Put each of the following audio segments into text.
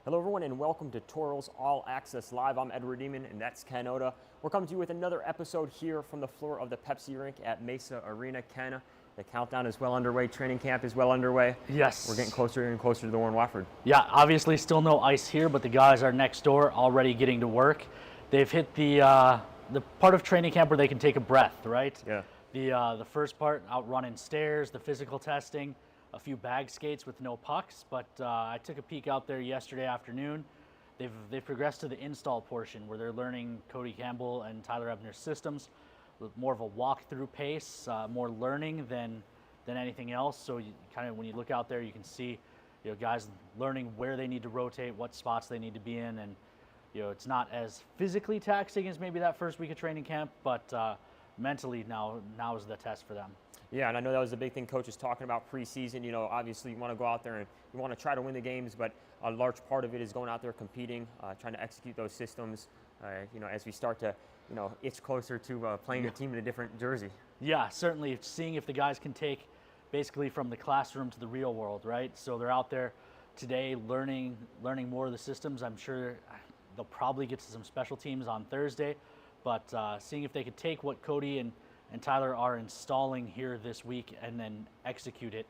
Hello everyone and welcome to Tauros All Access Live. I'm Edward Eamon and that's Ken Oda. We're coming to you with another episode here from the floor of the Pepsi rink at Mesa Arena. Ken, the countdown is well underway, training camp is well underway. Yes. We're getting closer and closer to the Warren Watford. Yeah, obviously still no ice here, but the guys are next door already getting to work. They've hit the part of training camp where they can take a breath, right? Yeah. The first part, out running stairs, the physical testing, a few bag skates with no pucks, but I took a peek out there yesterday afternoon. They've progressed to the install portion where they're learning Cody Campbell and Tyler Ebner's systems, with more of a walkthrough pace, more learning than anything else. So you kind of, when you look out there, you can see, guys learning where they need to rotate, what spots they need to be in, and it's not as physically taxing as maybe that first week of training camp, but mentally now is the test for them. Yeah, and I know that was the big thing Coach is talking about preseason. Obviously you want to go out there and you want to try to win the games, but a large part of it is going out there competing, trying to execute those systems, as we start to, itch closer to playing a team in a different jersey. Yeah, certainly seeing if the guys can take basically from the classroom to the real world, right? So they're out there today learning more of the systems. I'm sure they'll probably get to some special teams on Thursday, but seeing if they could take what Cody and Tyler are installing here this week and then execute it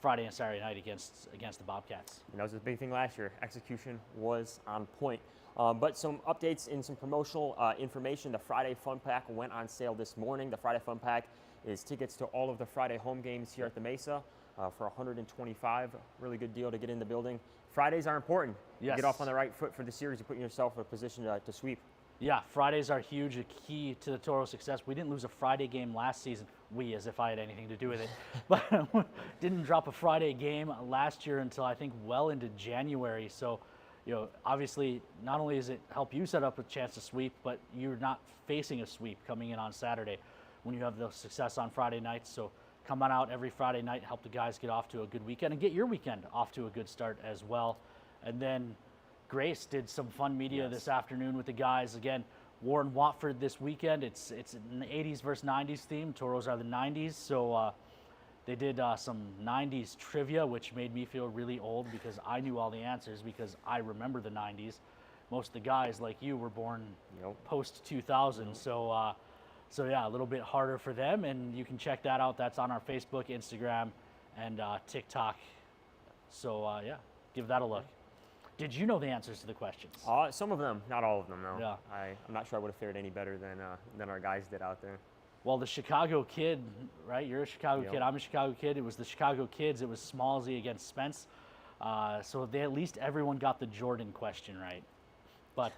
Friday and Saturday night against the Bobcats. And that was the big thing last year. Execution was on point. But some updates in some promotional information. The Friday Fun Pack went on sale this morning. The Friday Fun Pack is tickets to all of the Friday home games here at the Mesa for $125. Really good deal to get in the building. Fridays are important. Yes. You get off on the right foot for the series. You're putting yourself in a position to sweep. Yeah, Fridays are huge, a key to the Tauros' success. We didn't lose a Friday game last season. We, as if I had anything to do with it. But didn't drop a Friday game last year until I think well into January. So, obviously, not only does it help you set up a chance to sweep, but you're not facing a sweep coming in on Saturday when you have the success on Friday nights. So come on out every Friday night, help the guys get off to a good weekend and get your weekend off to a good start as well. And then Grace did some fun media this afternoon with the guys. Again, Warren Watford this weekend. It's an 80s versus 90s theme. Tauros are the 90s, so they did some 90s trivia, which made me feel really old because I knew all the answers because I remember the 90s. Most of the guys, like you, were born post 2000, so yeah, a little bit harder for them, and you can check that out. That's on our Facebook, Instagram, and TikTok. So yeah, give that a look. Did you know the answers to the questions? Some of them, not all of them, no. Yeah. I'm not sure I would have fared any better than our guys did out there. Well, the Chicago kid, right? You're a Chicago kid. I'm a Chicago kid. It was the Chicago kids. It was Smallsy against Spence. So they at least everyone got the Jordan question right. But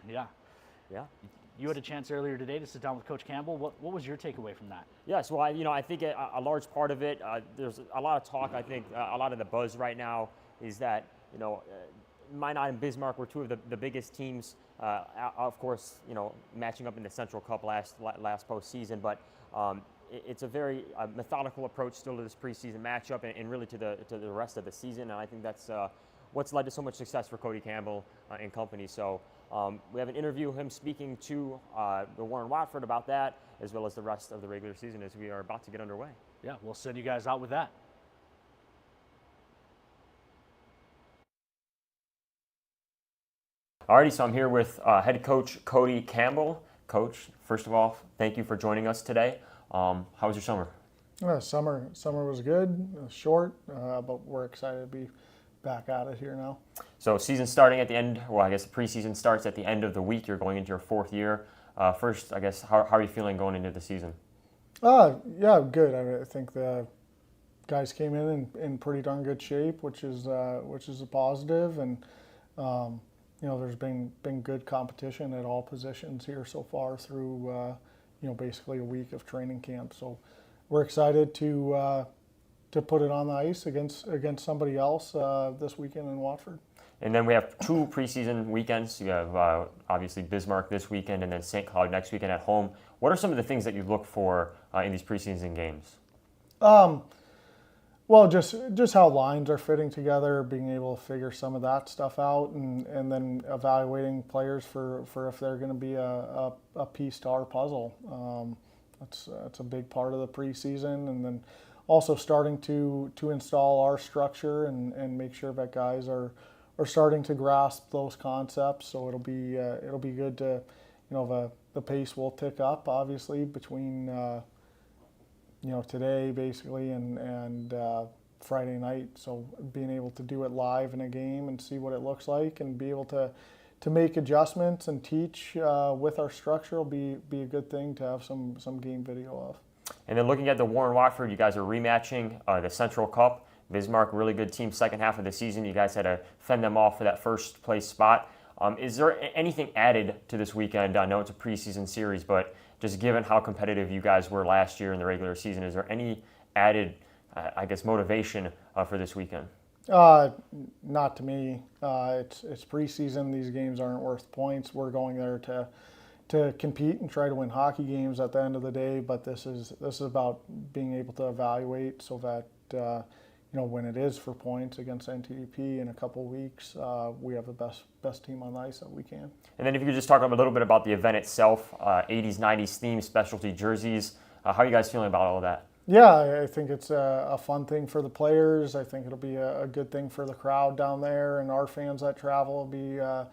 yeah. Yeah. You had a chance earlier today to sit down with Coach Campbell. What was your takeaway from that? Yes, well, I think a large part of it, there's a lot of talk. I think a lot of the buzz right now is that, Minot and Bismarck were two of the biggest teams, of course, matching up in the Central Cup last postseason. But it's a very methodical approach still to this preseason matchup and really to the rest of the season. And I think that's what's led to so much success for Cody Campbell and company. So we have an interview, him speaking to the Warren Watford about that, as well as the rest of the regular season as we are about to get underway. Yeah, we'll send you guys out with that. Alrighty, so I'm here with head coach Cody Campbell. Coach, first of all, thank you for joining us today. How was your summer? Summer was good, short, but we're excited to be back at it here now. So season starting at the end, well, I guess the preseason starts at the end of the week. You're going into your fourth year. First, I guess, how are you feeling going into the season? Yeah, good. I think the guys came in pretty darn good shape, which is a positive, and there's been good competition at all positions here so far through basically a week of training camp. So we're excited to put it on the ice against somebody else this weekend in Watford. And then we have two preseason weekends. You have obviously Bismarck this weekend and then St. Cloud next weekend at home. What are some of the things that you look for in these preseason games? Well, just how lines are fitting together, being able to figure some of that stuff out, and then evaluating players for if they're going to be a piece to our puzzle. That's a big part of the preseason, and then also starting to install our structure and make sure that guys are are starting to grasp those concepts. So it'll be good to, the pace will tick up obviously between today basically and Friday night. So being able to do it live in a game and see what it looks like and be able to make adjustments and teach with our structure will be a good thing to have some game video of. And then looking at the Warren Watford, you guys are rematching the Central Cup. Bismarck, really good team second half of the season. You guys had to fend them off for that first place spot. Is there anything added to this weekend? I know it's a preseason series, but just given how competitive you guys were last year in the regular season, is there any added, motivation for this weekend? Not to me. It's preseason. These games aren't worth points. We're going there to compete and try to win hockey games at the end of the day. But this is about being able to evaluate so that when it is for points against NTDP in a couple weeks, we have the best team on the ice that we can. And then if you could just talk a little bit about the event itself, 80s, 90s theme, specialty jerseys. How are you guys feeling about all of that? Yeah, I think it's a fun thing for the players. I think it'll be a good thing for the crowd down there, and our fans that travel will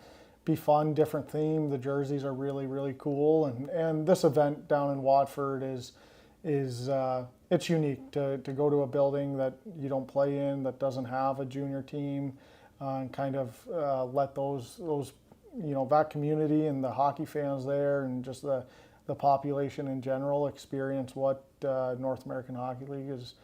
be fun, different theme. The jerseys are really, really cool, and this event down in Watford is it's unique to go to a building that you don't play in, that doesn't have a junior team, and kind of let those that community and the hockey fans there and just the population in general experience what North American Hockey League is,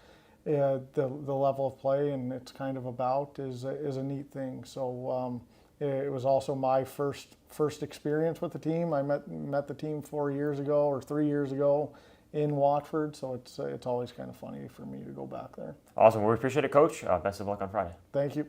the level of play and it's kind of about is a neat thing. So it was also my first experience with the team. I met the team 4 years ago or 3 years ago in Watford, so it's always kind of funny for me to go back there. Awesome. Well, we appreciate it, Coach. Best of luck on Friday. Thank you.